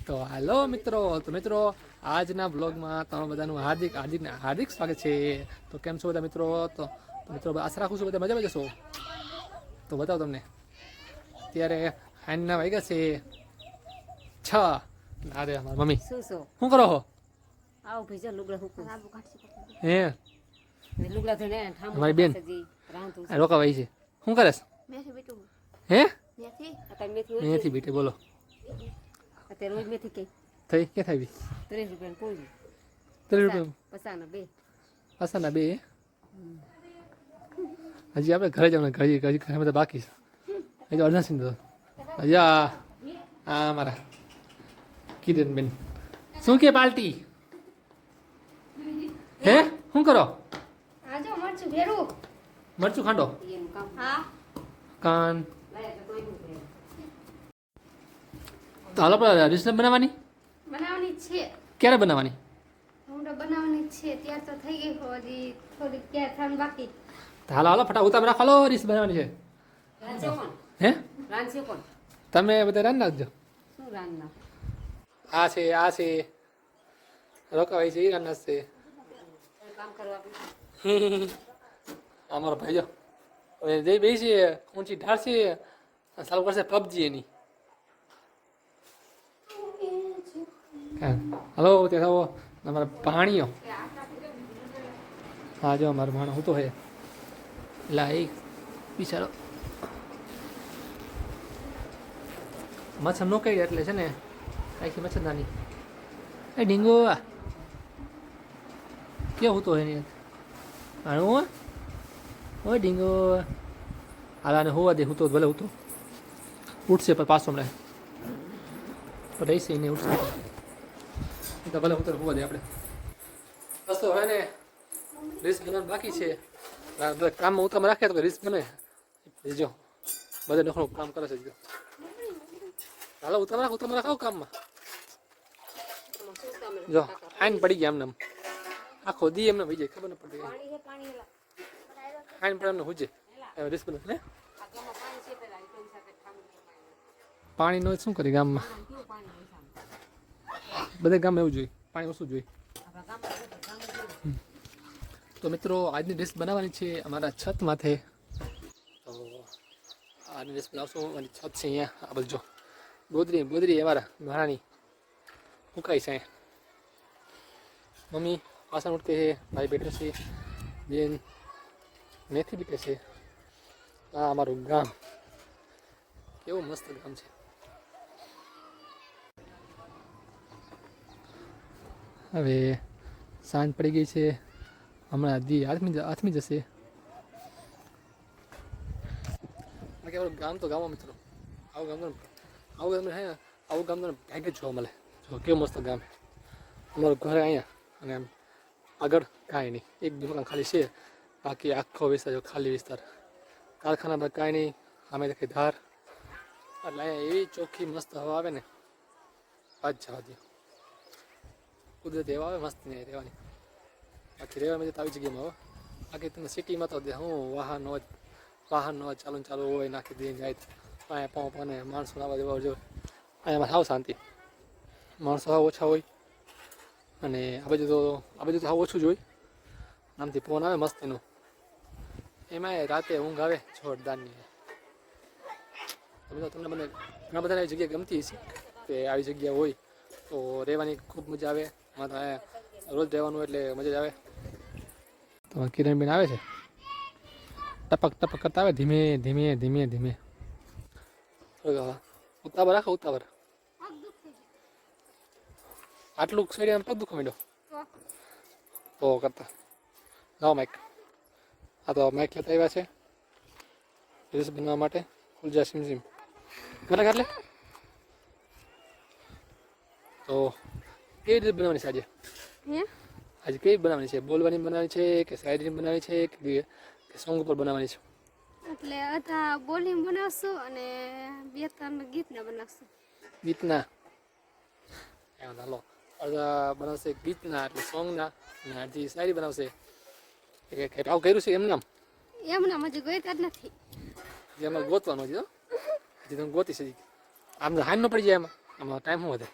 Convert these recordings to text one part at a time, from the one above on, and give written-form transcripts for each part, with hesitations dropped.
તો હાલો મિત્રો આજના બ્લોગમાં તમારું બધાનું હાર્દિક સ્વાગત છે. તો કેમ છો બધા મિત્રો? તો મિત્રો આશા રાખું છું બધા મજામાં જશો. તો બતાવો તમને અત્યારે હાઈના વાગ્યા છે 6. અરે મારી મમ્મી શું કરો છો? હે અમારી બેન રોકાવાઈ છે. શું કરે છે? હે મેથી બેટે બોલો થઈ કે થાય 30 રૂપિયા પસાના બે હજી આપણે ઘરે જવાનું ઘરે બધા બાકી છે. હજી અડધા સિંહ હજી આ મારા કિરણ બેન શું કે પાર્ટી હે શું કરો? મરચું ખાંડો કાન તો હાલો આપણે ડિશ બનાવવાની છે. ક્યારે બનાવવાની? બનાવવાની છે ત્યાર તો થઈ ગઈ હજી થોડીક ક્યાં થવાનું બાકી. તો હાલો ફટા ઉતામ રાખો. હાલો ડીશ બનાવવાની છે. હે તમે બધા રાન નાખજો. આ છે રોકાવાઈ છે એ રાન નાખશે. અમારો ભાઈ જો હવે જઈ બેસી છે ઊંચી ઢાળ છે ચાલુ કરશે પબજી એની. હલો ત્યાં આવો અમારા પાણીઓ. હા જો અમારો ભાણો હું તો હે લા એક બિચારો મચ્છર નો કઈ એટલે છે ને કાંઈથી મચ્છર નાની એ ડીંગો કેવો હતો એની હાણું ઓય ડીંગો હાલાને હોવા દે હું તો ભલે હું તો ઉઠશે પણ પાછો હમણાં પણ રહીશે એને ઉઠશે તો ભલે હું તો હોવા દે આપણે બસ. તો હવે ને રીસ બનાવવાનું બાકી છે. કામમાં ઉતામાં રાખે તો રીસ બને જો બધા નખરું કામ કરે છે. હાલો ઉતામાં રાખાવ કામમાં જો આઈન પડી ગયા એમને આખો દી એમને ભઈ જાય ખબર ન પડતી આઈન પડે એમને હુજે રીસ બને ને પાણીનો શું કરી ગામમાં બધા ગામમાં એવું જોઈએ પાણી ઓછું જોઈએ. તો મિત્રો આજની ડિશ બનાવવાની છે અમારા છત માથે. તો આજની ડિશ બનાવશું. અમારી છત છે અહીંયા આ બધું જો ગોદરી અમારા ભાણાની સુકાઈ છે. મમ્મી વાસણ ઉઠતે છે, ભાઈ બેઠો છે, બેન મેથી બીટે છે. આ અમારું ગામ કેવું મસ્ત ગામ છે. હવે સાંજ પડી ગઈ છે. હમણાં દી આથમી જશે. ગામ તો ગામો મિત્રો આવું ગામ તો ભાગ્ય જ જોવા મળે. જો કેવું મસ્ત ગામ છે. અમારું ઘર અહીંયા અને આગળ કાંઈ નહીં એક બે મકાન ખાલી છે. બાકી આખો વિસ્તાર જો ખાલી વિસ્તાર કારખાના પર કાંઈ નહીં. અમે દેખાય ધાર એટલે અહીંયા એવી ચોખ્ખી મસ્ત હવા આવે ને વાત જવા દો. કુદરતી હવા આવે મસ્ત નહીં રહેવાની. બાકી રહેવા તો આવી જગ્યામાં આવે. બાકી તમે સિટીમાં તો હું વાહનનો ચાલુ હોય નાખી દઈને જાય અહીંયા પંપ અને માણસો આવવા જવા જોઈએ. અહીંયા સાવ શાંતિ માણસો સાવ ઓછા હોય અને આ બાજુ તો સાવ ઓછું જ હોય. આમથી ફોન આવે મસ્ત એનું એમાં રાતે ઊંઘ આવે જોરદારની. તમને મને ઘણા બધા એવી જગ્યા ગમતી હશે કે આવી જગ્યા હોય તો રહેવાની ખૂબ મજા આવે. રોજ રહેવાનું એટલે મજા જ આવે. તો કિરણબેન આવે છે ટપક કરતા આવે ધીમે ઉતાવળ રાખો ઉતાવળ. આટલું શરીર પગ દુખવા માંડ્યો તો કરતા લાવો માઇક. આ તો માઇક લેતા આવ્યા છે રીલ્સ બનાવવા માટે. ખુલજા સિમ એટલે તો કેવી રીતે બનાવવાની છે આજે કેવી બનાવવાની છે? બોલવાની બનાવવાની છે કે શાયરી બનાવવાની છે કે સોંગ ઉપર બનાવવાની છે? એટલે અધા બોલી બનાવશું અને બે ત્રણ ગીતના બનાવશું. ગીતના હાલો અડધા બનાવશે ગીતના એટલે સોંગના અને અડધી શાયરી બનાવશે. આવું કર્યું છે એમ હજી ગોઈતા જ નથી. હજી અમારે ગોતવાનું હજી તમે ગોતી છે આમ હાન ન પડી જાય. આમાં ટાઈમ શું વધે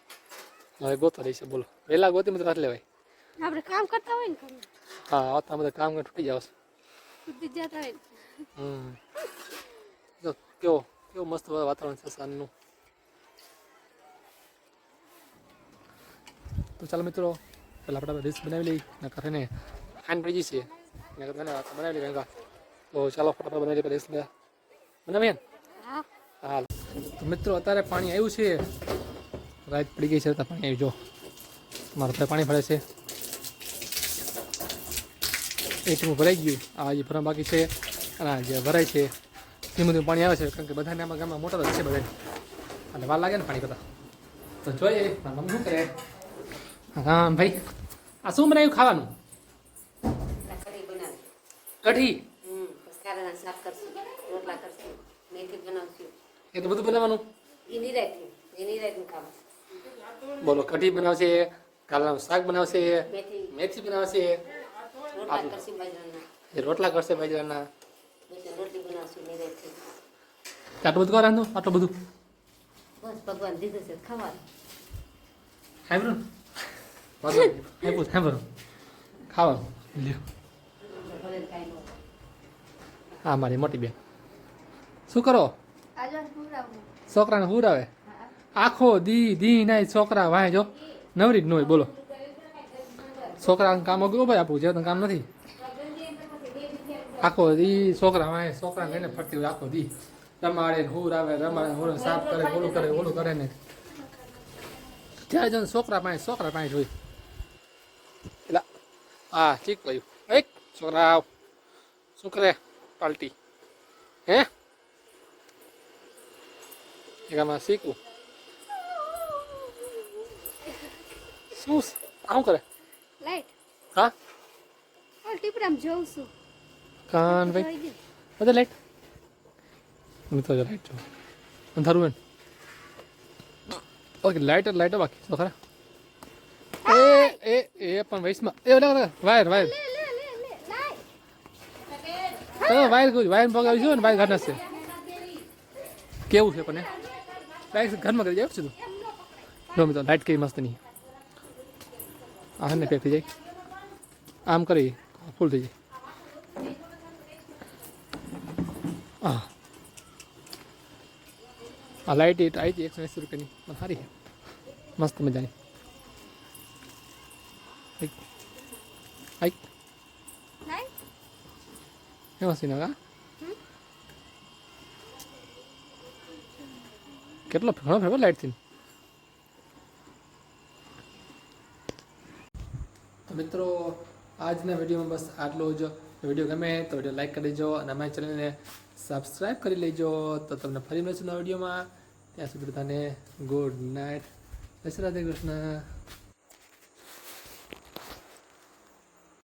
હવે ગોતો રહીશે બોલો વહેલા ગોતી મત રાત લેવાય આપણે કામ કરતા હોય ને ઘરમાં હા આવતા બધા કામ કરી તૂટી જાવ સુધી જતા હોય ને. જો કેવો મસ્ત વાતાવરણ છે સાંજનું તો ચાલો મિત્રો પહેલાં આપણે રીલ્સ બનાવી લઈ નકર એને આન પડી જશે નકર તને બનાવી લઈ તો ચાલો ફટાફટ બનાવી લઈએ રીલ્સ બનાવીએ ને હા હાલ તો મિત્રો અત્યારે પાણી આવ્યું છે રાત પડી ગઈ છે તો પાણી આવ્યું જો મારા ભાઈ પાણી ભરે છે એકનું ભરાઈ ગયું આ જે ભરવા બાકી છે અને આ જે ભરાય છે ધીમું ધીમું પાણી આવે છે કારણ કે બધાને આમાં ગામમાં મોટર જ છે બધા અને વાર લાગે ને પાણી કરતા તો જોઈએ મારા મમ્મી શું કરે હા ભાઈ આ શું બનાવ્યું ખાવાનું કઢી બનાવી કઢી કારેલા શાક કરશું રોટલા કરશું મેથી બનાવશું એટલું બધું બનાવવાનું એની રાતનું ખાવા બોલો કઢી બનાવશે કાલાનું શાક બનાવશે મેથી મેથી બનાવશે રોટલા કરશું બાજરાના એ રોટલા કરશે બાજરાના પછી રોટલી બનાવશું નિરાયથી આટલું બધું રાંધો આટલું બધું બસ ભગવાન દીધું છે ખાવાનું સાંભળો ને સાંભળો ખાવાનું લ્યો ભલે કાંઈ ન હા મારી મોટી બેન શું કરો આજે પૂરાવું છોકરાને હુર આવે આખો દી ના છોકરા વાય જો નવરી જ ન હોય બોલો છોકરાને કામ અઘરું ભાઈ આપવું છે તો કામ નથી આખો દી છોકરા વાય છોકરાને લઈને ફરતી હોય આખો દી રમાડે હુર આવે રમાડે હુર સાફ કરે ઓલું કરે ને ત્યારે જો છોકરા પાસે જોઈ એટલે હા ઠીક કહ્યું એક છોકરા શું કરે પાલટી હે એમાં શીખવું શું આવું કરે લાઈટ હા હું ટીપડામાં જોઉં છું કાન ભાઈ બધા લાઈટ હું તો લાઈટ જો અંધારું હોય ને ઓકે લાઈટર બાકી તો ખરા એ પણ વૈશમાં એ વાયર લે લે લાઈટ વાયર પગાવી છે ને વાયર ઘરના છે કેવું છે પણ ડાયરેક્ટ ઘરમાં કરી જાય છે તું જો મિત્રો લાઇટ કેવી મસ્ત નહીં આ ને પેક થઈ જાય આમ કરી ફૂલ થઈ જાય આ લાઇટ એ આવી હતી 180 રૂપિયાની પણ સારી છે મસ્ત મજાની આઈ એમાં સીન હા કેટલો ઘણો ફેરવો લાઇટથી તો મિત્રો આજના વિડીયોમાં બસ આટલું જ વિડીયો ગમે તો વિડીયો લાઈક કરી દેજો અને અમારી ચેનલને સબસ્ક્રાઈબ કરી લેજો તો તમને ફરી મળીશું નવા વિડીયોમાં ત્યાં સુધી બધાને ગુડ નાઇટ જય શ્રી રાધે કૃષ્ણ